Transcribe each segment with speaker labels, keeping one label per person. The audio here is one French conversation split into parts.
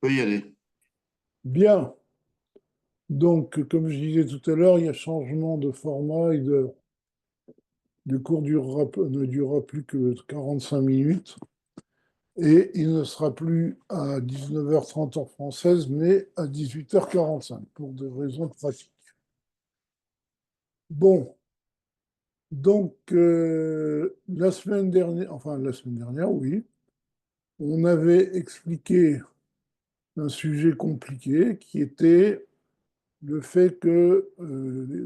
Speaker 1: Peut y aller.
Speaker 2: Bien. Donc, comme je disais tout à l'heure, il y a changement de format et le cours ne durera plus que 45 minutes et il ne sera plus à 19h30 heure française, mais à 18h45 pour des raisons pratiques. Bon, donc la semaine dernière, oui, on avait expliqué un sujet compliqué qui était le fait que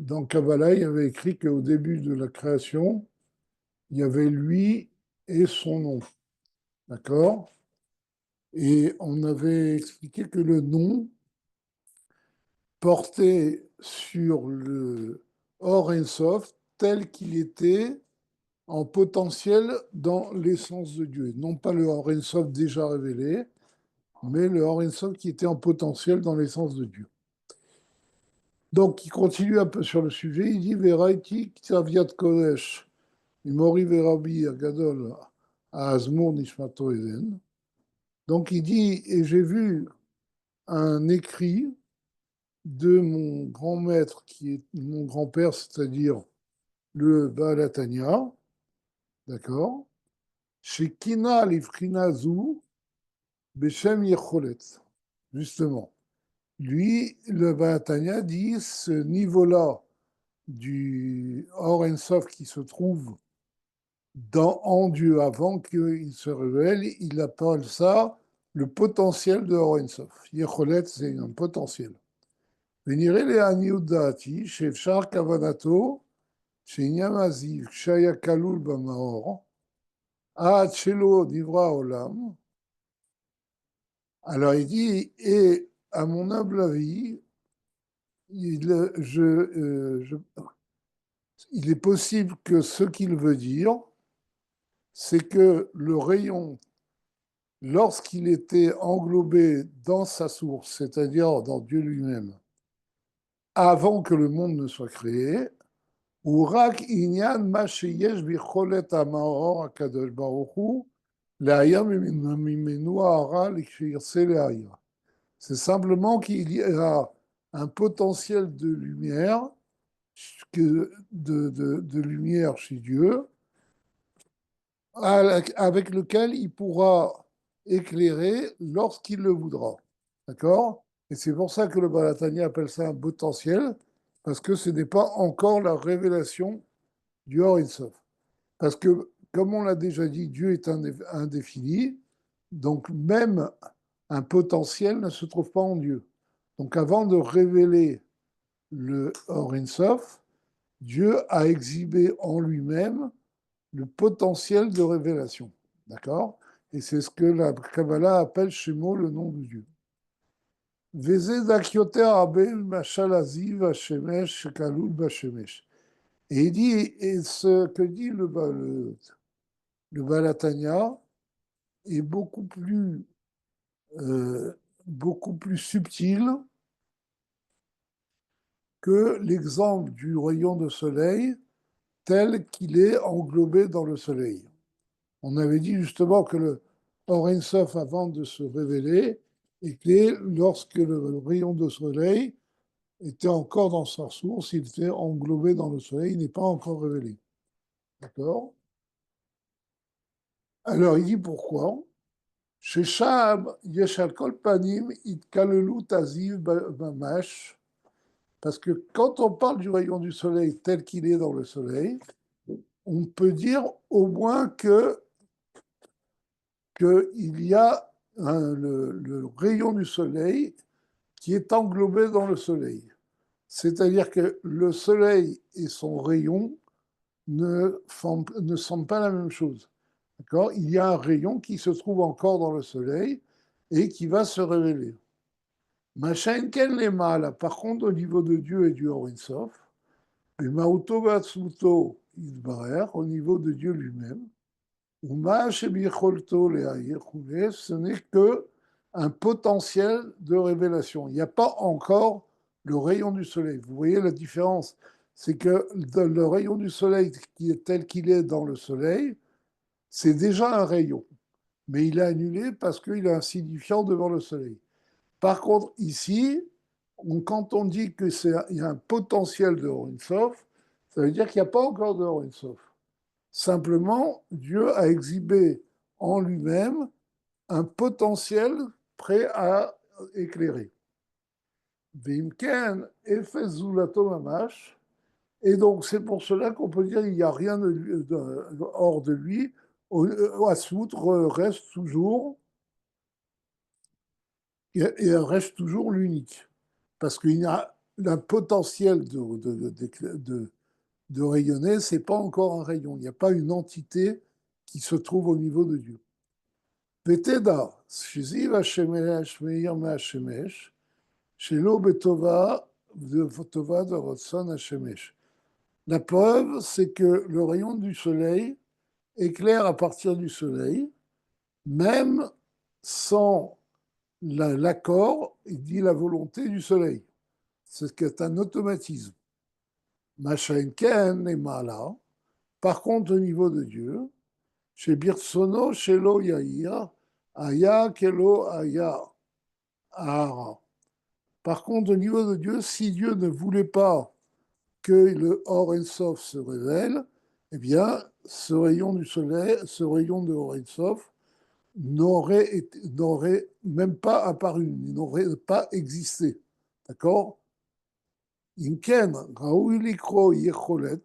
Speaker 2: dans Kabbalah, il y avait écrit qu'au début de la création, il y avait lui et son nom. D'accord? Et on avait expliqué que le nom portait sur le Or Ensof tel qu'il était en potentiel dans l'essence de Dieu. Non pas le Or Ensof déjà révélé, mais le Or Ensof qui était en potentiel dans l'essence de Dieu. Donc, il continue un peu sur le sujet. Il dit Veraiti Ktaviat Kodesh, Mori Verabi Agadol Azmour Nishmato Eden. Donc, il dit Et j'ai vu un écrit de mon grand maître, qui est mon grand-père, c'est-à-dire le Baal Hatanya, d'accord, chez Kina Livchinazu, Beshem Yecholet, justement. Lui, le Baal Hatanya dit ce niveau-là du Or Ensof qui se trouve en Dieu avant qu'il se révèle, il appelle ça le potentiel de Or Ensof. Yecholet, c'est un potentiel. ונראה לעניות דעתי שאפשר כוונתו שעניין הזיו כשהיה כלול במאור, עד שלא נברא העולם, alors il dit, et à mon humble avis, il est possible que ce qu'il veut dire, c'est que le rayon, lorsqu'il était englobé dans sa source, c'est-à-dire dans Dieu lui-même, avant que le monde ne soit créé, הוא רק עניין מה שיש ביכולת המאור הקדוש ברוך הוא להעיר ממנו הרע כשירצה להעיר. C'est simplement qu'il y a un potentiel de lumière, de lumière chez Dieu, avec lequel il pourra éclairer lorsqu'il le voudra. D'accord? Et c'est pour ça que le Balatani appelle ça un potentiel, parce que ce n'est pas encore la révélation du Or Sof. Parce que, comme on l'a déjà dit, Dieu est indéfini, donc même un potentiel ne se trouve pas en Dieu. Donc avant de révéler le Or Sof, Dieu a exhibé en lui-même le potentiel de révélation. D'accord? Et c'est ce que la Kabbalah appelle chez moi le nom de Dieu. Et il dit, et ce que dit le Balatania est euh, beaucoup plus subtil que l'exemple du rayon de soleil tel qu'il est englobé dans le soleil. On avait dit justement que le Or Sof, avant de se révéler, était lorsque le rayon de soleil était encore dans sa source, il était englobé dans le soleil, il n'est pas encore révélé. D'accord? Alors il dit pourquoi ששם יש על כל פנים התקללות הזיו ממש, parce que quand on parle du rayon du soleil tel qu'il est dans le soleil, on peut dire au moins qu'il y a le rayon du soleil qui est englobé dans le soleil. C'est-à-dire que le soleil et son rayon ne semblent pas la même chose. D'accord? Il y a un rayon qui se trouve encore dans le soleil et qui va se révéler. Machin ken les mâles, par contre, au niveau de Dieu et du Or Sof, mais Mauto Batsuto Isbarer, au niveau de Dieu lui-même, ou Ma'ashem ce n'est que un potentiel de révélation. Il n'y a pas encore le rayon du soleil. Vous voyez la différence? C'est que le rayon du soleil qui est tel qu'il est dans le soleil, c'est déjà un rayon. Mais il est annulé parce qu'il a un signifiant devant le soleil. Par contre, ici, quand on dit qu'il y a un potentiel de Or Sof, ça veut dire qu'il n'y a pas encore de Or Sof. Simplement, Dieu a exhibé en lui-même un potentiel prêt à éclairer. Vimken, Efes Zulato Mamash. Et donc, c'est pour cela qu'on peut dire qu'il n'y a rien hors de lui. Assout reste toujours, et reste toujours l'unique. Parce qu'il y a un potentiel de rayonner, ce n'est pas encore un rayon. Il n'y a pas une entité qui se trouve au niveau de Dieu. ותדע שזיו השמש מאיר מהשמש, שלא בטובה ורצון השמש. La preuve, c'est que le rayon du soleil éclaire à partir du soleil, même sans l'accord, il dit la volonté du soleil. C'est ce qui est un automatisme. Machain ken et mala. Par contre, au niveau de Dieu, chez Birtsono, chez Lo Yair, Aya Kelo Aya Ahara. Par contre, au niveau de Dieu, si Dieu ne voulait pas que le Or Ensof se révèle, eh bien, ce rayon du soleil, ce rayon de Or Ensof, n'aurait même pas apparu, n'aurait pas existé. D'accord? Inken, Raoui Likro Yecholet.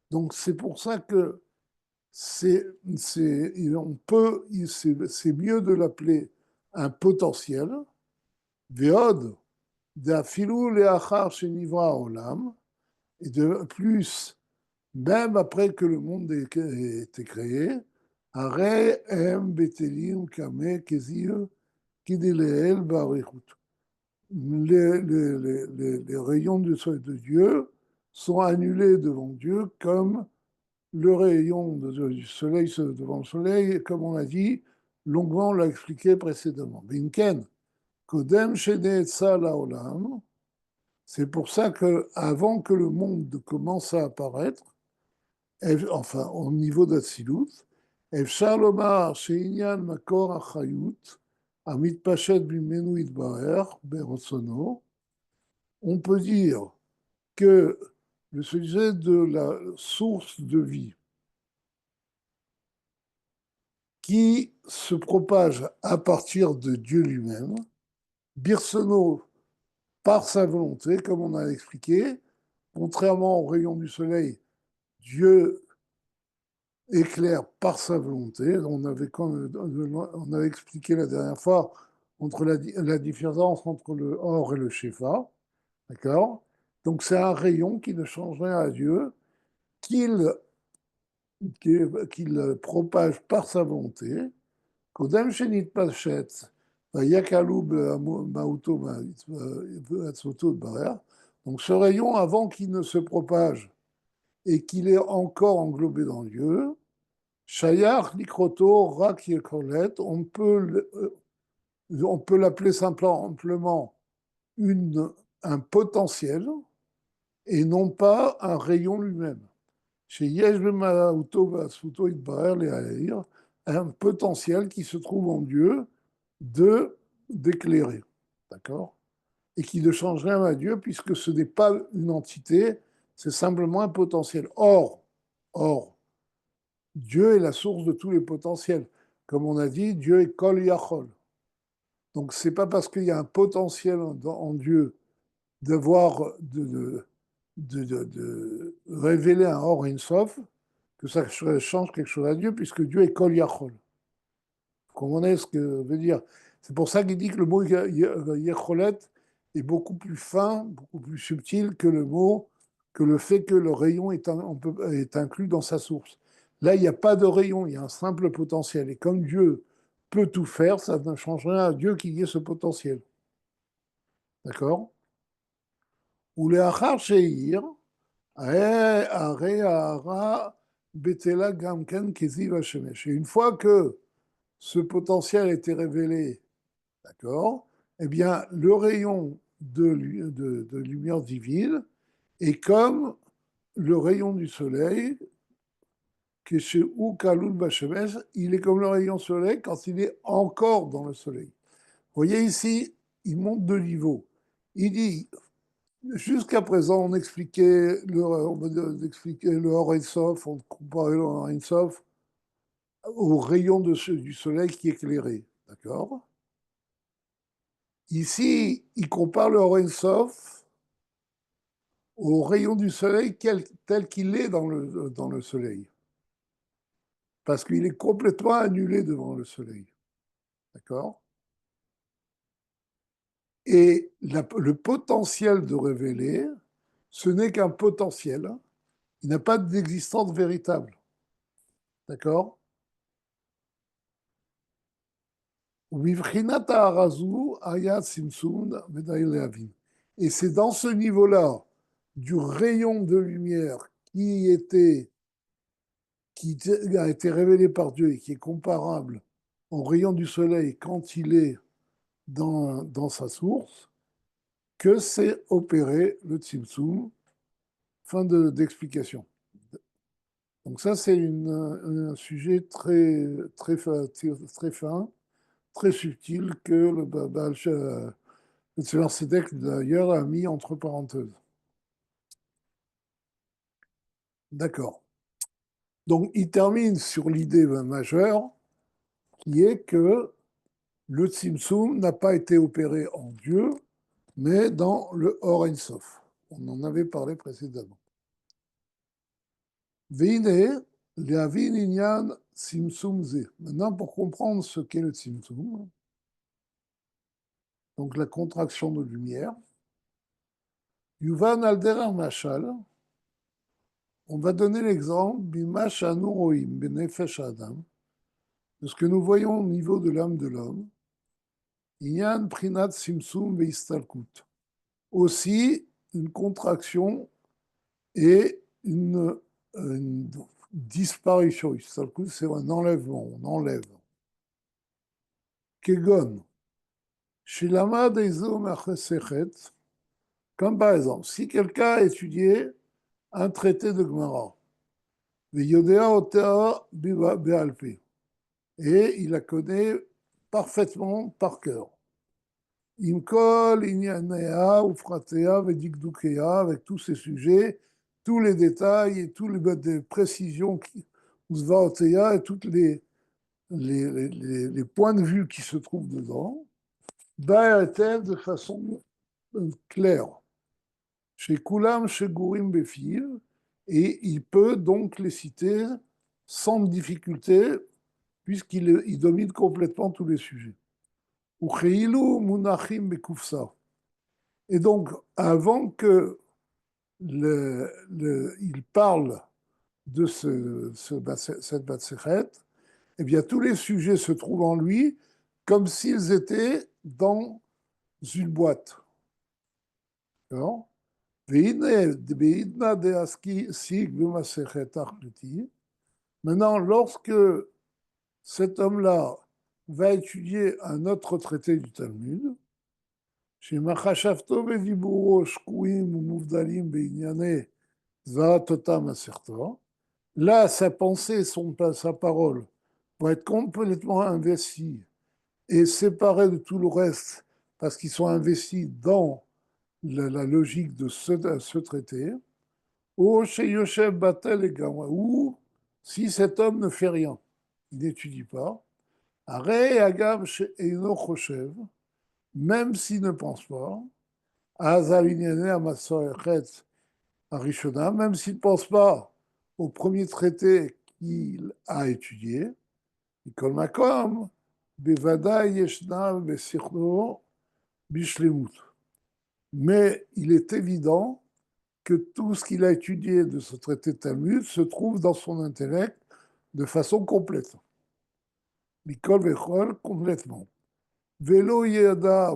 Speaker 2: Donc, c'est pour ça que c'est mieux de l'appeler un potentiel. Veod, d'afilou leachar shenivra olam, et de plus, même après que le monde ait été créé, Are em betelim kame kezir kidileel barichut. Les rayons de Dieu sont annulés devant Dieu comme le rayon du soleil devant le soleil, comme on a dit, longuement on l'a expliqué précédemment. Binken, Kodem Shene Laolam, c'est pour ça que avant que le monde commence à apparaître, enfin au niveau d'Atsilut, אפשר לומר שעניין מקור החיות המתפשט ממנו יתברך ברצונו, on peut dire que le sujet de la source de vie qui se propage à partir de Dieu lui-même, Birsono par sa volonté, comme on a expliqué, contrairement au rayon du soleil, Dieu éclaire par sa volonté. On avait expliqué la dernière fois entre la différence entre le Or et le Shefa. D'accord? Donc c'est un rayon qui ne change rien à Dieu, qu'il propage par sa volonté. קודם שנתפשט ויקלו במהותו ועצמותו יתברך. Donc ce rayon, avant qu'il ne se propage et qu'il est encore englobé dans Dieu, Shayach Likroto Rak Yekolet, on peut l'appeler simplement un potentiel et non pas un rayon lui-même. Chez Yesh Bemahouto Vatsfuto Itbarer Lehaïr, un potentiel qui se trouve en Dieu d'éclairer. D'accord? Et qui ne change rien à Dieu puisque ce n'est pas une entité, c'est simplement un potentiel. Or, Dieu est la source de tous les potentiels. Comme on a dit, Dieu est Kol Yachol. Donc, ce n'est pas parce qu'il y a un potentiel en Dieu d'avoir de révéler un Or Insof que ça change quelque chose à Dieu, puisque Dieu est Kol Yachol. Vous comprenez ce que veut dire? C'est pour ça qu'il dit que le mot Yecholet est beaucoup plus fin, beaucoup plus subtil que le fait que le rayon est inclus dans sa source. Là, il n'y a pas de rayon, il y a un simple potentiel. Et comme Dieu peut tout faire, ça ne change rien à Dieu qu'il y ait ce potentiel. D'accord? Ou les achar sheir, betela gamken keziv hashemesh. Et une fois que ce potentiel a été révélé, d'accord, eh bien, le rayon de lumière divine est comme le rayon du soleil, qui est chez Ukalul Bashemesh, il est comme le rayon soleil quand il est encore dans le soleil. Vous voyez ici, il monte de niveau. Il dit, jusqu'à présent, on expliquait le Or Sof, on comparait le Or Sof au rayon du soleil qui éclairait. D'accord? Ici, il compare le Or Sof au rayon du soleil tel qu'il est dans le soleil. Parce qu'il est complètement annulé devant le soleil. D'accord? Et le potentiel de révéler, ce n'est qu'un potentiel. Il n'a pas d'existence véritable. D'accord? Et c'est dans ce niveau-là du rayon de lumière qui a été révélé par Dieu et qui est comparable au rayon du soleil quand il est dans sa source, que s'est opéré le Tzimtzum. Fin d'explication. Donc ça, c'est un sujet très, très, très fin, très subtil que le Tzemar Tzedek, d'ailleurs, a mis entre parenthèses. D'accord. Donc, il termine sur l'idée majeure qui est que le Tzimtzum n'a pas été opéré en Dieu, mais dans le Or Ein Sof. On en avait parlé précédemment. Veine, le'avin inyan tzimtzum ze. Maintenant, pour comprendre ce qu'est le Tzimtzum, donc la contraction de lumière, Yuvan Alderer Machal, on va donner l'exemple Bimash Anuroim Benefesh Adam, de ce que nous voyons au niveau de l'âme de l'homme, Inyan Prinat Simsum Veistalkut. Aussi, une contraction et une disparition. Istalkut, c'est un enlèvement, on enlève. Kegon, Shilama Deizo Machesechet, comme par exemple, si quelqu'un a étudié un traité de Gemara, Veyodea Otea Bealpe, et il la connaît parfaitement par cœur. Imkol, Inyanea, Ufratea, Vedikdukea, avec tous ces sujets, tous les détails et toutes les précisions, Usvaotea, et tous les points de vue qui se trouvent dedans, de façon claire. Chez Kulam, chez Gourim Befiv, et il peut donc les citer sans difficulté, puisqu'il domine complètement tous les sujets. Et donc, avant que il parle de cette Batsechet, eh bien, tous les sujets se trouvent en lui comme s'ils étaient dans une boîte. D'accord? Maintenant, lorsque cet homme-là va étudier un autre traité du Talmud, chez Machashavto Vediburo Shkuim ou Muvdalim Beinyane Zvaratotam Aserto, là, sa pensée, sa parole vont être complètement investies et séparées de tout le reste parce qu'ils sont investis dans la logique de ce traité, ou chez Yosef Batel et Gawa, ou si cet homme ne fait rien, il n'étudie pas, Arei Agam chez Eino Choshev, même s'il ne pense pas, Azavinyane Amasoechet Arishona, même s'il ne pense pas au premier traité qu'il a étudié, Ikol Makom, Bevada Yeshna Besichno Bishlemut. Mais il est évident que tout ce qu'il a étudié de ce traité de Talmud se trouve dans son intellect de façon complète. Mikol Vechol, complètement. Velo yeda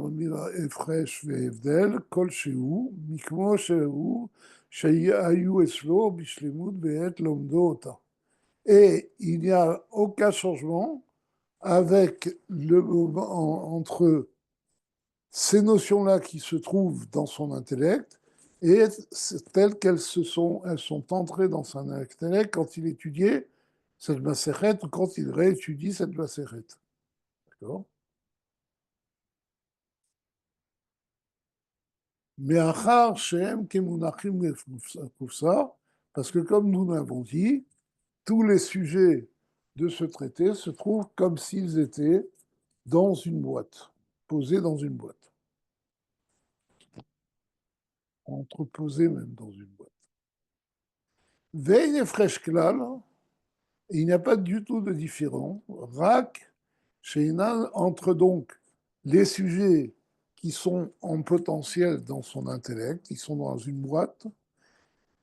Speaker 2: efresh ve'evdel kol shehu, mikmo shehu, sheyayu eslo bishlemut be'et lomdo ota. Et il n'y a aucun changement entre ces notions-là qui se trouvent dans son intellect et telles elles sont entrées dans son intellect quand il étudiait cette Maseret ou quand il réétudie cette Maseret. D'accord? Mais achar shem kemunachim kufsa, parce que comme nous l'avons dit, tous les sujets de ce traité se trouvent comme s'ils étaient dans une boîte, posés dans une boîte, entreposés même dans une boîte. Veille et fraîche klal, il n'y a pas du tout de différent. Rak, Sheinan, entre donc les sujets qui sont en potentiel dans son intellect, qui sont dans une boîte,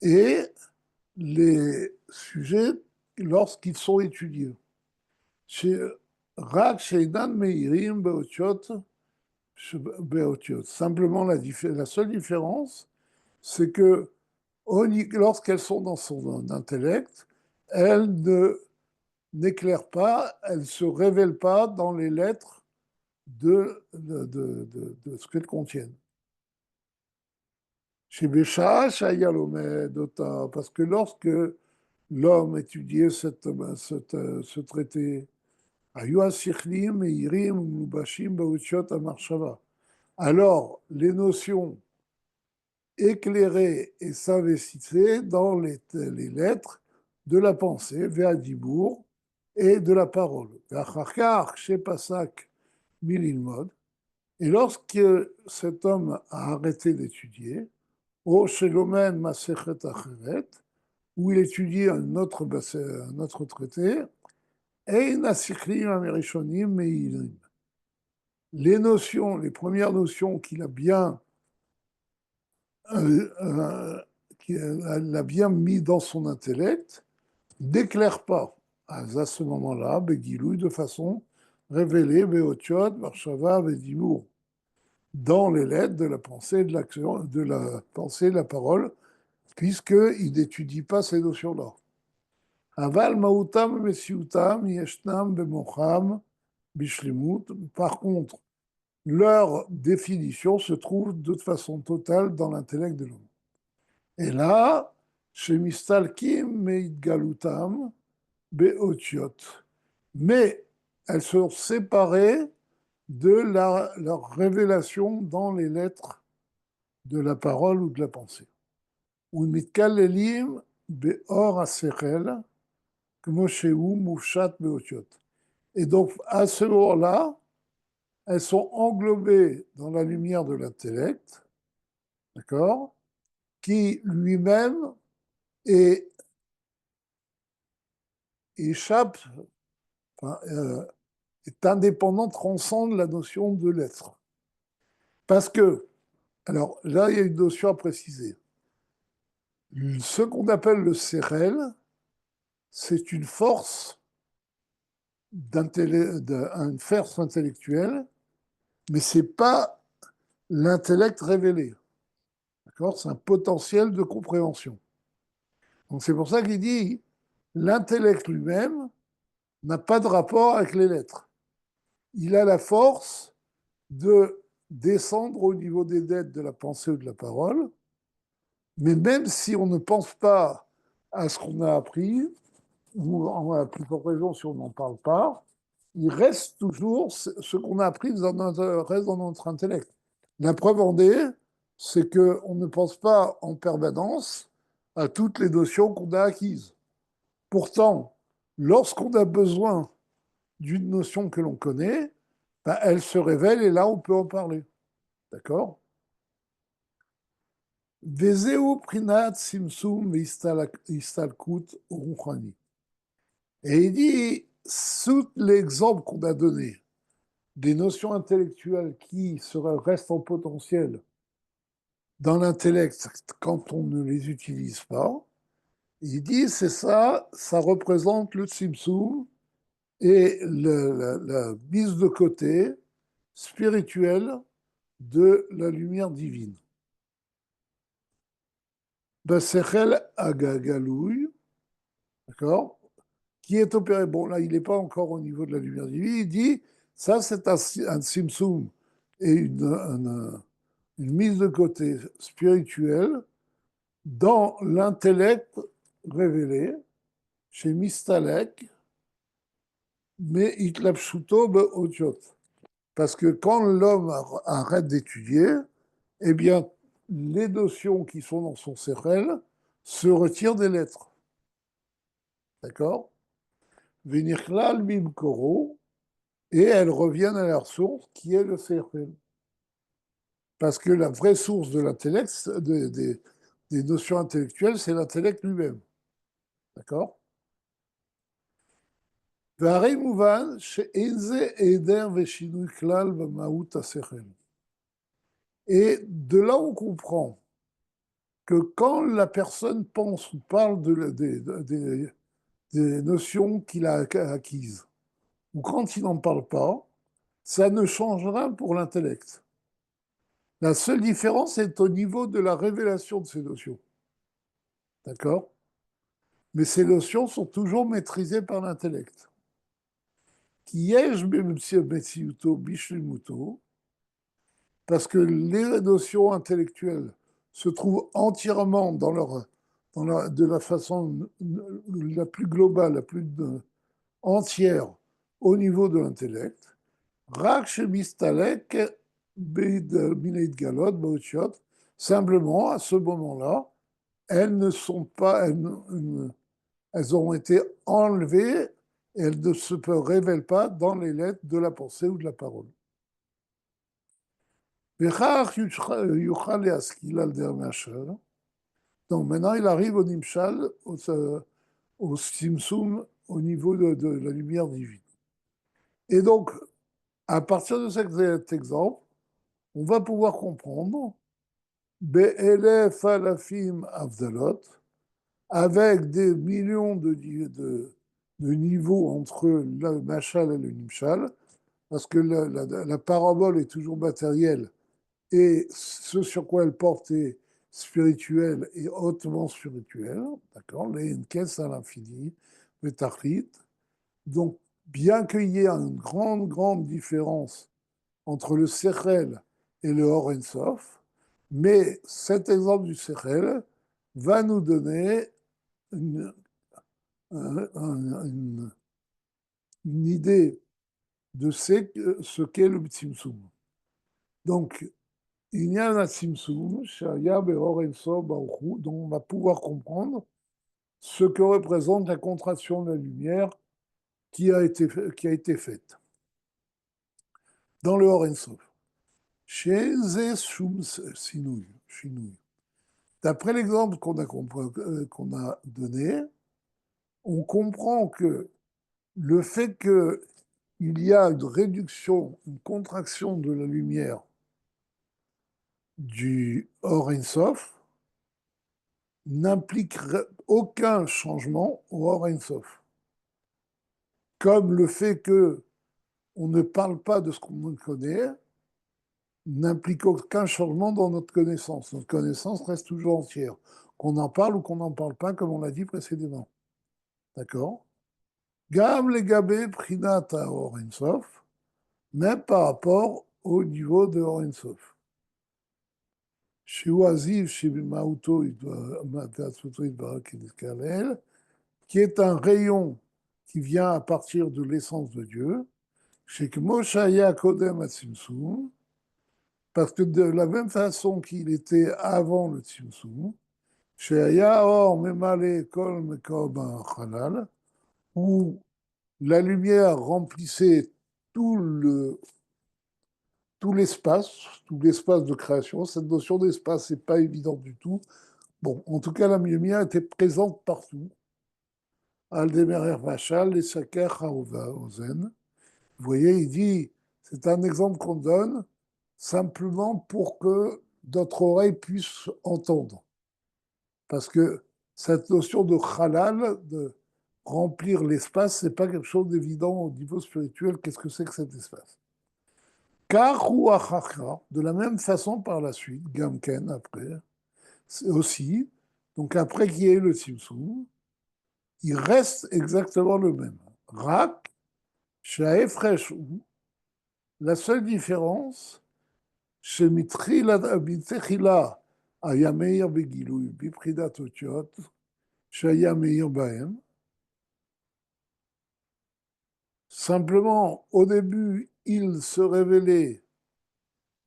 Speaker 2: et les sujets lorsqu'ils sont étudiés. Chez Rak, Sheinan, Meirim, Beotiot. Simplement, la seule différence, c'est que lorsqu'elles sont dans son intellect, elles ne n'éclairent pas, elles ne se révèlent pas dans les lettres de ce qu'elles contiennent. Chez Bécha, Shayalomedota, parce que lorsque l'homme étudiait ce traité, alors les notions éclairées et s'investissaient dans les lettres de la pensée, Ve'adibour, et de la parole. Ve'acharkar, chez Pasak, Mililmod. Et lorsque cet homme a arrêté d'étudier, au Shelomen Masechet Acheret, où il étudie un autre traité, Ein Asichlim Amerishonim Meilim. Les notions, les premières notions qu'il a bien mis dans son intellect, n'éclairent pas à ce moment-là, Begilou, de façon révélée, Beotiot, Marshava, Bedimour, dans les lettres de la pensée, de l'action, de la pensée, de la parole, puisqu'il n'étudie pas ces notions-là. Aval mautam mesiutam yeshnam bemocham bishlimut. Par contre, leur définition se trouve de façon totale dans l'intellect de l'homme. Et là, chez mistalkim meidgalutam beotiot. Mais elles sont séparées de leur révélation dans les lettres de la parole ou de la pensée. Ou mitkalelim beor asechel, kmoshehu mufshat beotiot. Et donc, à ce moment-là, elles sont englobées dans la lumière de l'intellect, d'accord, qui lui-même est, échappe, enfin, est indépendant, transcende la notion de l'être. Parce que, alors là, il y a une notion à préciser. Ce qu'on appelle le sérel, c'est une force intellectuelle, mais ce n'est pas l'intellect révélé. D'accord? C'est un potentiel de compréhension. Donc c'est pour ça qu'il dit l'intellect lui-même n'a pas de rapport avec les lettres. Il a la force de descendre au niveau des dettes de la pensée ou de la parole, mais même si on ne pense pas à ce qu'on a appris, ou en la plus forte raison si on n'en parle pas, il reste toujours ce qu'on a appris reste dans notre intellect. La preuve en est, c'est qu'on ne pense pas en permanence à toutes les notions qu'on a acquises. Pourtant, lorsqu'on a besoin d'une notion que l'on connaît, ben, elle se révèle et là, on peut en parler. D'accord? Vezeu prinat simsum istalkut ruchani. Et il dit, sous l'exemple qu'on a donné, des notions intellectuelles qui restent en potentiel dans l'intellect quand on ne les utilise pas, il dit, c'est ça, ça représente le simsum et la mise de côté spirituelle de la lumière divine. Basechel Agagalouille, d'accord, qui est opéré. Bon, là, il n'est pas encore au niveau de la lumière divine. Il dit, ça, c'est un simsum et une mise de côté spirituelle dans l'intellect révélé chez Mistalek, mais Itlapshuto Beotiot. Parce que quand l'homme arrête d'étudier, eh bien, les notions qui sont dans son sérel se retirent des lettres. D'accord? Venirklal mimkoro, et elles reviennent à leur source, qui est le sérel. Parce que la vraie source de l'intellect, des notions intellectuelles, c'est l'intellect lui-même. D'accord? והרי מובן שאין זה היעדר ושינוי כלל במהות השכל. Et de là, on comprend que quand la personne pense ou parle des notions qu'il a acquises, ou quand il n'en parle pas, ça ne change rien pour l'intellect. La seule différence est au niveau de la révélation de ces notions. D'accord? Mais ces notions sont toujours maîtrisées par l'intellect. Qui est Bishlimuto, parce que les notions intellectuelles se trouvent entièrement de la façon la plus globale, la plus entière au niveau de l'intellect. Rak shemistalek mineit galot baotiot. Simplement, à ce moment-là, elles ne sont pas, elles ont été enlevées et elles ne se révèlent pas dans les lettres de la pensée ou de la parole. Donc maintenant, il arrive au Nimshal, au Simsum, au niveau de la lumière divine. Et donc, à partir de cet exemple, on va pouvoir comprendre Be'elef alafim avdalot, avec des millions de niveaux entre le Machal et le Nimshal, parce que la parabole est toujours matérielle, et ce sur quoi elle porte est spirituel et hautement spirituel, d'accord, les caisse à l'infini, le tachlit. Donc, bien qu'il y ait une grande, grande différence entre le sechel et le Or En Sof, mais cet exemple du sechel va nous donner une, une, une idée de ce qu'est le Tzimtzum. Donc, il y a un Tzimtzum, Shaya Be'or En Sof Baruch, dont on va pouvoir comprendre ce que représente la contraction de la lumière qui a été faite dans le Or En Sof. Chez Shum Sinouy. D'après l'exemple qu'on a donné, on comprend que le fait qu'il y a une réduction, une contraction de la lumière du Or En Sof n'implique aucun changement au Or En Sof. Comme le fait qu'on ne parle pas de ce qu'on connaît n'implique aucun changement dans notre connaissance. Notre connaissance reste toujours entière, qu'on en parle ou qu'on n'en parle pas, comme on l'a dit précédemment. D'accord? Gam legabé prinata Or En Sof, même par rapport au niveau de Or En Sof. Chez Oisiv, chez Mauto, qui est un rayon qui vient à partir de l'essence de Dieu, chez Moshaya Kodem Atzimsum, parce que de la même façon qu'il était avant le Tzimsum, chez Aya Or Memale Kol Mekob Halal, où la lumière remplissait tout le tout l'espace de création. Cette notion d'espace n'est pas évidente du tout. Bon, en tout cas, la lumière était présente partout. Aldemerer Vachal, les Saker Ozen. Vous voyez, il dit, c'est un exemple qu'on donne simplement pour que notre oreille puisse entendre. Parce que cette notion de halal, de remplir l'espace, c'est pas quelque chose d'évident au niveau spirituel. Qu'est-ce que c'est que cet espace? Car de la même façon par la suite, Gamken après, aussi, donc après qu'il y ait eu le Tzimtzum, il reste exactement le même. Rak, Shaefresh, la seule différence, chez Mitechila, Ayameir Begilui, Bipridat Otiot, Shayameir Baem. Simplement, au début, il se révélait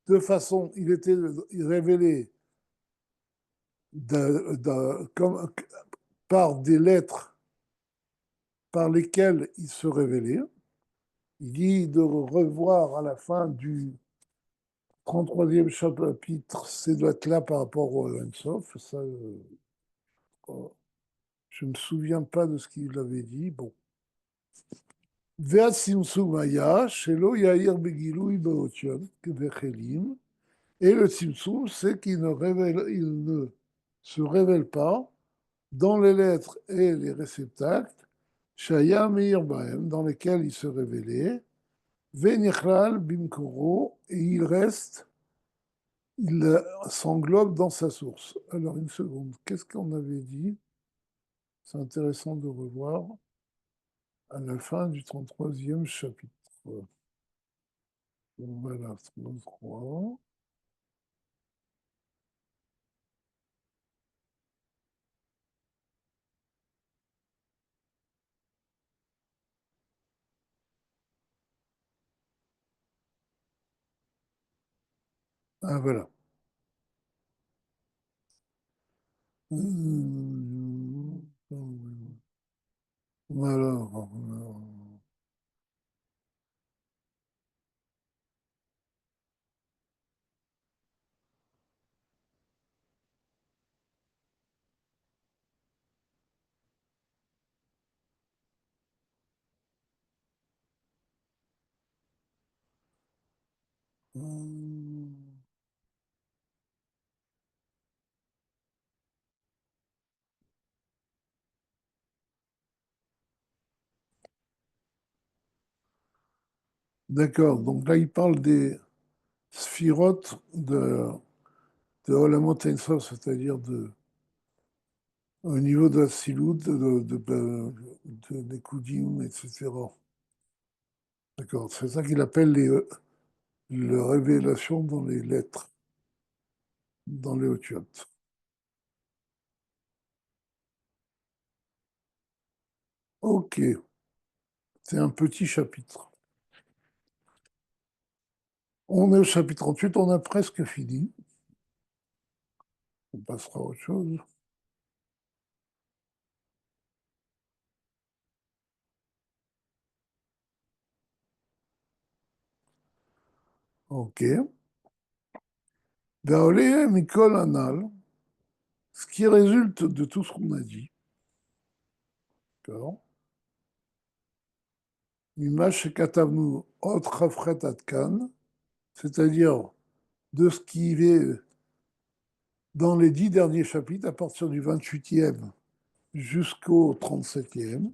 Speaker 2: de façon, il était révélé par des lettres par lesquelles il se révélait. Il dit de revoir à la fin du 33e chapitre, c'est doit être là par rapport au Ensof. Ça, je ne me souviens pas de ce qu'il avait dit. Bon. Ve'atzimtzum shelo yair begilui beotiot vechelim. Et le tzimtzum, c'est il ne se révèle pas dans les lettres et les réceptacles, shaya meir bahem, dans lesquels il se révélait, ve'nichlal bimkoro, et il s'englobe dans sa source. Alors, une seconde, qu'est-ce qu'on avait dit? C'est intéressant de revoir à la fin du 33e chapitre. Voilà, 33. Ah, voilà. Voilà. D'accord, donc là, il parle des sphirotes de Olamot Ein Sof, c'est-à-dire au niveau de la Silout, des Koudim, etc. D'accord, c'est ça qu'il appelle les révélations dans les lettres, dans les otiotes. Ok, c'est un petit chapitre. On est au chapitre 38, on a presque fini. On passera à autre chose. Ok. Ve'oleh mikol anal, ce qui résulte de tout ce qu'on a dit, d'accord, Mimash shekatavnu ot chafret atkan, c'est-à-dire de ce qui est dans les 10 derniers chapitres, à partir du 28e jusqu'au 37e.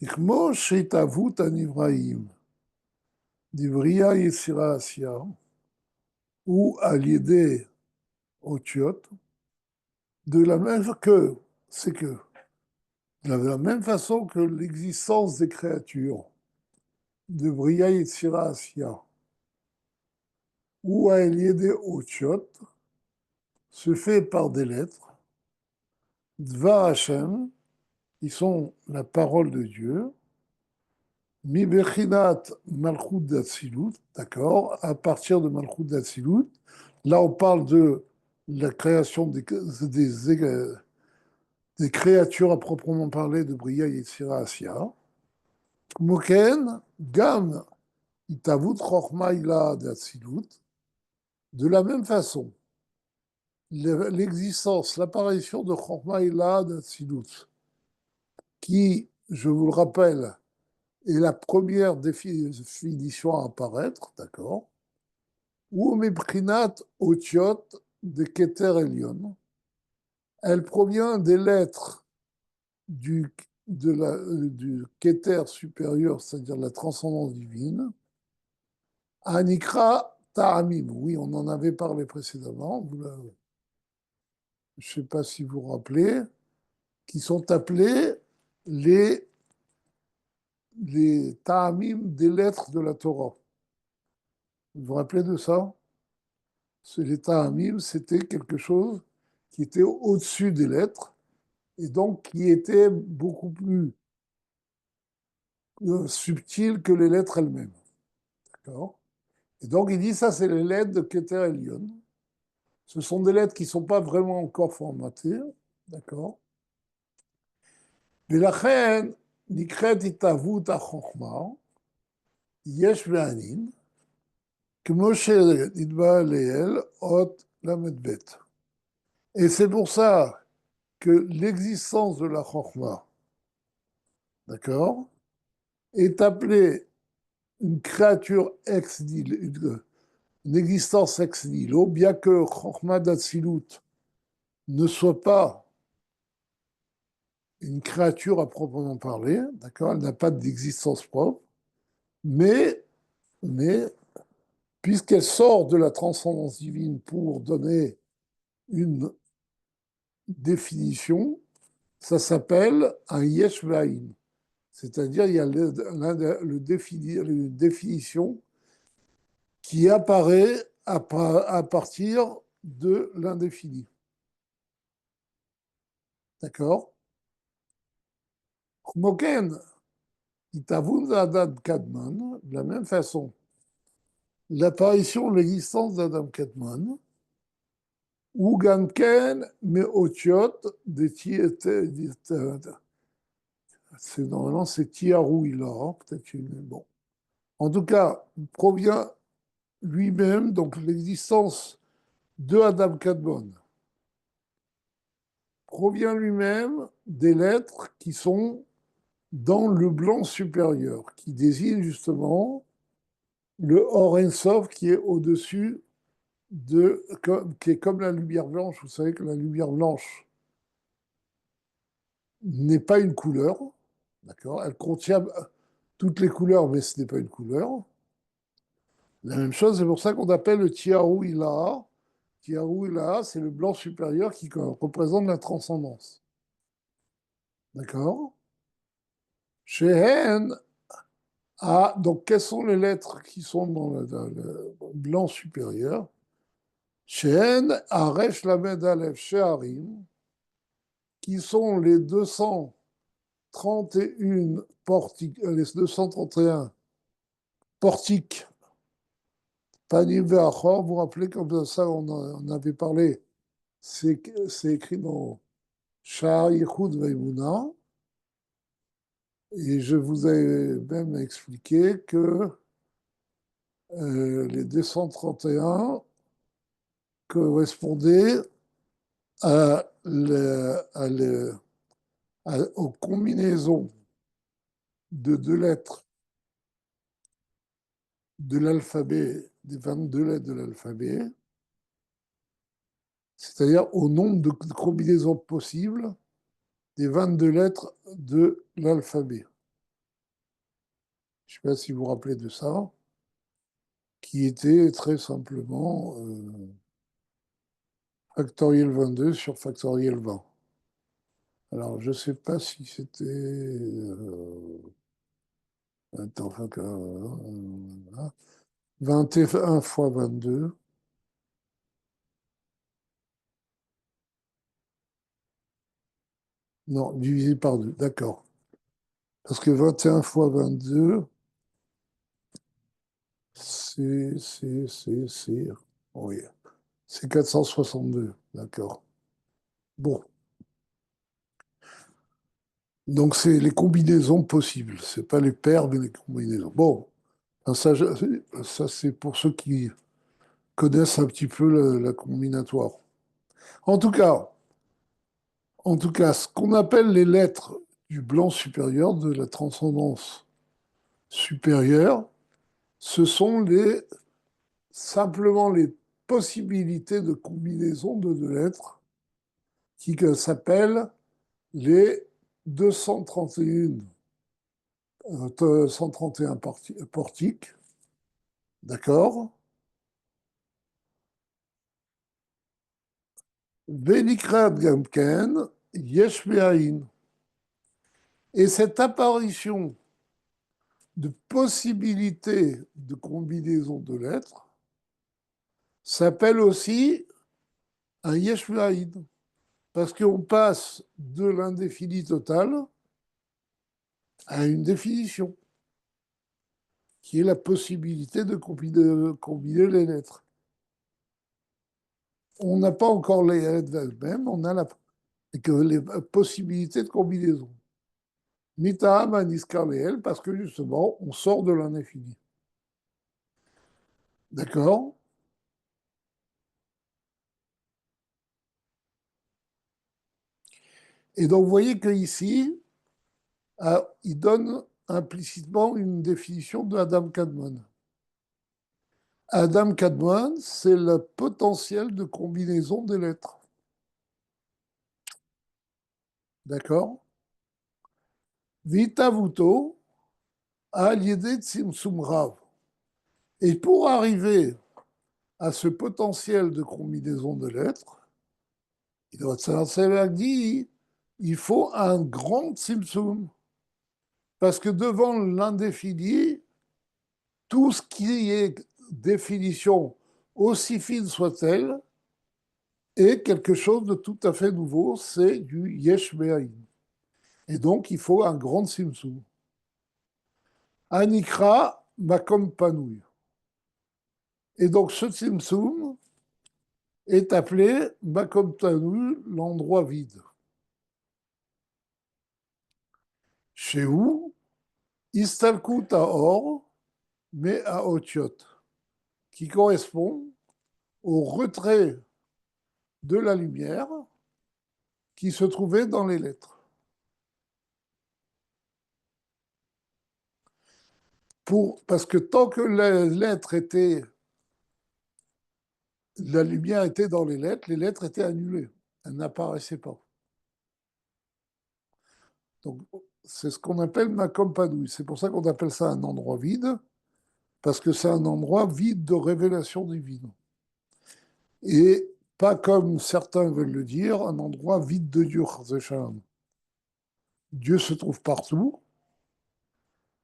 Speaker 2: Ichmo sheitavut anivraim, d'Ivria Yetzira Asya, ou à l'idée Otiot, de la même que, c'est que, de la même façon que l'existence des créatures, de Bria Yetzira Asya, ou à l'idée Otiot, se fait par des lettres, Dvar Hashem, ils sont la parole de Dieu, Mi Bechinat Malchut d'Atsilut, d'accord, à partir de Malchut d'Atsilut, là on parle de la création des créatures à proprement parler de Bria Yetzira Asya. Moken, Gam, Itavut Chochma Ila d'Atsilut, de la même façon, l'existence, l'apparition de Chochma Ila d'Atsilut, qui, je vous le rappelle, est la première définition à apparaître, d'accord, ou Meprinat Otiot de Keter Elion. Elle provient des lettres du Keter supérieur, c'est-à-dire la transcendance divine, Anikra Ta'amim. Oui, on en avait parlé précédemment, je ne sais pas si vous vous rappelez, qui sont appelés les, les Ta'amim des lettres de la Torah. Vous vous rappelez de ça? Les Ta'amim, c'était quelque chose qui était au-dessus des lettres et donc qui était beaucoup plus subtil que les lettres elles-mêmes. D'accord. Et donc il dit ça, c'est les lettres de Keter Elion. Ce sont des lettres qui ne sont pas vraiment encore formatées, d'accord? ולכן נקראת התהוות החוכמה, יש בענין, כמו שנתבע לעיל, אות ל"ב. Et c'est pour ça que l'existence de la Chokhmah, d'accord, est appelée une créature ex nihilo, une existence ex nihilo, bien que Chokhmah d'Atsilut ne soit pas une créature à proprement parler, d'accord, elle n'a pas d'existence propre, mais, mais puisqu'elle sort de la transcendance divine pour donner une définition, ça s'appelle un yesh v'aïn. C'est-à-dire, il y a une définition qui apparaît à partir de l'indéfini. D'accord? Moken, Itavun Adam Kadmon, de la même façon, l'apparition, l'existence d'Adam Kadmon, ou Gamken, mais Otiot, normalement c'est Tiarou Ilar, peut-être une. Bon. En tout cas, provient lui-même, donc l'existence de Adam Kadmon, provient lui-même des lettres qui sont dans le blanc supérieur, qui désigne justement le Or Ensof qui est au-dessus qui est comme la lumière blanche. Vous savez que la lumière blanche n'est pas une couleur, d'accord? Elle contient toutes les couleurs, mais ce n'est pas une couleur. La même chose, c'est pour ça qu'on appelle le Tiaru Ilaha. Tiaru Ilaha, c'est le blanc supérieur qui représente la transcendance. D'accord? Shehen a, donc, quelles sont les lettres qui sont dans le blanc supérieur? Shehen, Aresh Lamed Aleph Sheharim, qui sont les 231 portiques, les 231 portiques, Panim Ve'achor, vous vous rappelez comme ça, on avait parlé, c'est écrit dans Sha'ar Yichud Ve'imuna, et je vous ai même expliqué que les 231 correspondaient aux combinaisons de deux lettres de l'alphabet, des 22 lettres de l'alphabet, c'est-à-dire au nombre de combinaisons possibles des 22 lettres de l'alphabet. Je ne sais pas si vous vous rappelez de ça, qui était très simplement factoriel 22 sur factoriel 20. Alors, je ne sais pas si c'était. Attends, 21 fois 22. Non, divisé par 2, d'accord. Parce que 21 fois 22, c'est. Oui, c'est 462, d'accord. Bon, donc c'est les combinaisons possibles, c'est pas les paires, mais les combinaisons. Bon, ça, ça c'est pour ceux qui connaissent un petit peu la combinatoire. En tout cas, en tout cas, ce qu'on appelle les lettres du blanc supérieur, de la transcendance supérieure, ce sont simplement les possibilités de combinaison de deux lettres qui s'appellent les 231, 131 portiques, d'accord? Venikrat Gamken, Yesh Be'ain. Et cette apparition de possibilités de combinaison de lettres s'appelle aussi un Yesh Be'ain. Parce qu'on passe de l'indéfini total à une définition, qui est la possibilité de combiner les lettres. on n'a pas encore les lettres elles-mêmes, on a que les possibilités de combinaison. Mitaham aniskar leel, parce que justement, on sort de l'indéfini. D'accord? Et donc, vous voyez qu'ici, il donne implicitement une définition de Adam Kadmon. Adam Kadmon, c'est le potentiel de combinaison des lettres. D'accord? Vitavuto a l'idée de Simsum Rav. Et pour arriver à ce potentiel de combinaison de lettres, dit il faut un grand Simsum. Parce que devant l'indéfini, tout ce qui est définition, aussi fine soit-elle, est quelque chose de tout à fait nouveau, c'est du Yesh Be'ayin. Et donc, il faut un grand Simsum. Anikra Makom Panouille. Et donc, ce Simsum est appelé Makom Panouille, l'endroit vide. Chez où Istalkut Or, mais à Otiot, qui correspond au retrait de la lumière qui se trouvait dans les lettres. Parce que tant que les lettres étaient, la lumière était dans les lettres étaient annulées. Elles n'apparaissaient pas. Donc, c'est ce qu'on appelle Makom Padouille. C'est pour ça qu'on appelle ça un endroit vide, parce que c'est un endroit vide de révélation divine. Et pas comme certains veulent le dire, un endroit vide de Dieu. Dieu se trouve partout.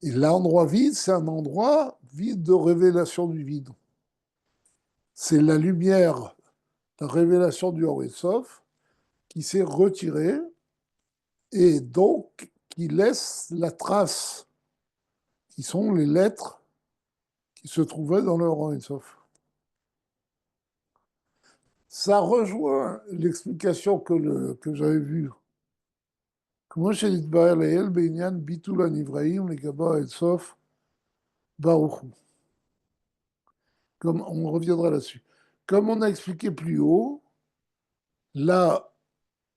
Speaker 2: Et l'endroit vide, c'est un endroit vide de révélation du vide. C'est la lumière, la révélation du Sof qui s'est retirée et donc qui laisse la trace, qui sont les lettres qui se trouvaient dans le Sof. Ça rejoint l'explication que j'avais vue. Comment chez l'Itbaer Leel, Beinyan, Bitul Anivraïm, les Gaba et Sof, Baruchou. Comme on reviendra là-dessus. Comme on a expliqué plus haut,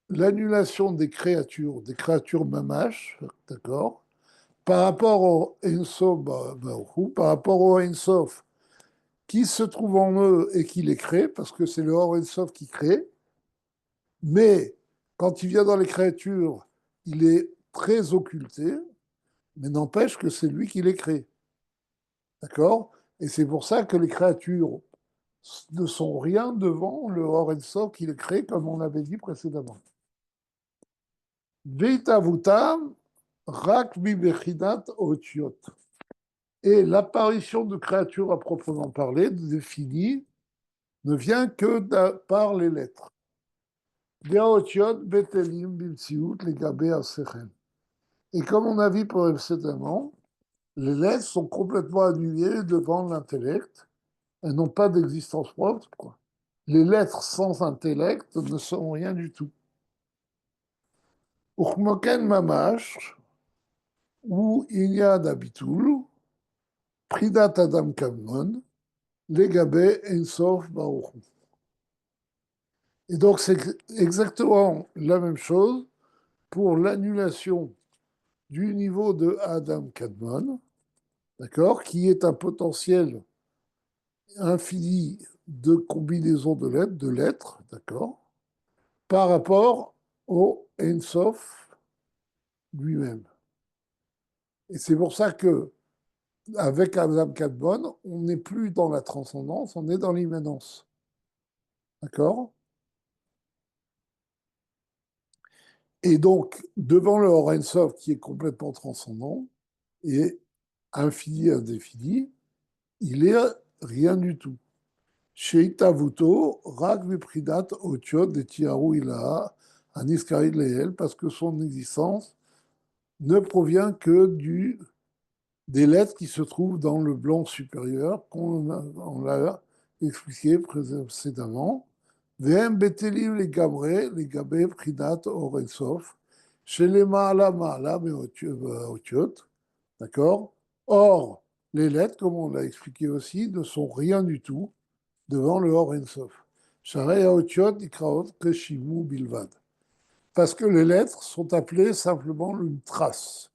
Speaker 2: l'annulation des créatures mamash, d'accord, par rapport au Ensof, par rapport au Ensof, qui se trouve en eux et qui les crée, parce que c'est le Or Ensof qui crée, mais quand il vient dans les créatures, il est très occulté, mais n'empêche que c'est lui qui les crée. D'accord? Et c'est pour ça que les créatures ne sont rien devant le Or Ensof qui les crée, comme on l'avait dit précédemment. Veitavutam, rak bibechinat otiot. Et l'apparition de créatures à proprement parler, définie, ne vient que par les lettres. Et comme on a vu précédemment, les lettres sont complètement annulées devant l'intellect. Elles n'ont pas d'existence propre. Quoi. Les lettres sans intellect ne sont rien du tout. Uchmoken mamash, où il y a d'habitoul, pridat adam kamnon, legabé ensof baruch. Et donc, c'est exactement la même chose pour l'annulation du niveau de Adam Kadmon, d'accord, qui est un potentiel infini de combinaison de lettres, d'accord, par rapport au Ensof lui-même. Et c'est pour ça que avec Adam Kadmon, on n'est plus dans la transcendance, on est dans l'immanence. D'accord? Et donc, devant le Or Sof qui est complètement transcendant et infini, indéfini, il est rien du tout. Sheitavuto, rak vipridat otiot de tiaru ilaha, aniskarid leel, parce que son existence ne provient que des lettres qui se trouvent dans le blanc supérieur, on l'a expliqué précédemment, והם בטלים לגבי בחינת אור אינסוף, שלמעלה מעלה מהאותיות, d'accord? Or, les lettres, comme on l'a expliqué aussi, ne sont rien du tout devant le Or Ensof. Sharei haotiot ikraot keshimu bilvad. Parce que les lettres sont appelées simplement une trace.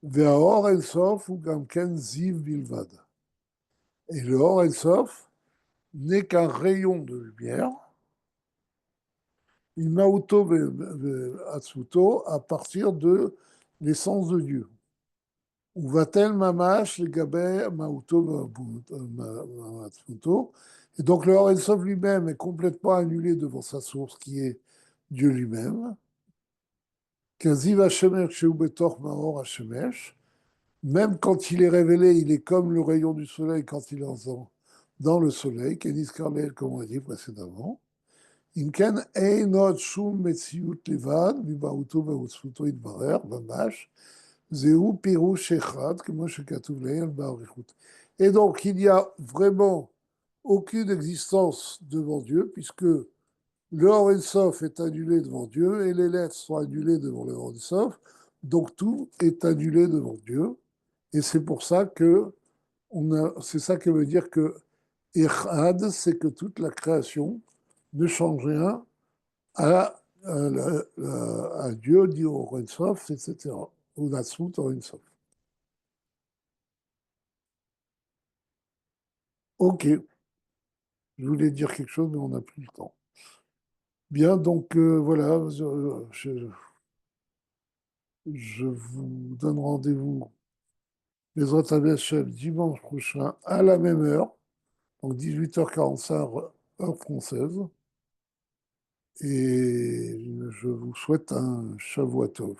Speaker 2: Ve'aor Ensof ou gamken ziv bilvad. Et le Or Ensof n'est qu'un rayon de lumière, Imauto Atsuto, à partir de l'essence de Dieu. Ou va-t-elle mamash les gabé Mauto Atsuto. Et donc le Or Sof lui-même est complètement annulé devant sa source qui est Dieu lui-même. Kaziv Hashemesh Sheu Betor Maor Hashemesh. Même quand il est révélé, il est comme le rayon du soleil quand il est dans le soleil, Kenis Karlel, comme on a dit précédemment. אם כן, אין עוד שום מציאות לבד, מבהותו ועוצמתו יתברר, ממש, זהו פירוש אחד, כמו שכתוב לעיל באריכות. Et donc, il n'y a vraiment aucune existence devant Dieu, puisque le Or Sof est annulé devant Dieu, et les lettres sont annulées devant le Or Sof, donc tout est annulé devant Dieu, et c'est pour ça que c'est ça que veut dire que Echad, c'est que toute la création ne change rien à Dieu, dit au Rensof, etc. Ou Natsmut au Rensof. Ok, je voulais dire quelque chose, mais on n'a plus le temps. Bien, donc voilà, je vous donne rendez-vous les autres Hachem dimanche prochain à la même heure, donc 18h45 heure française. Et je vous souhaite un Shavuot Tov.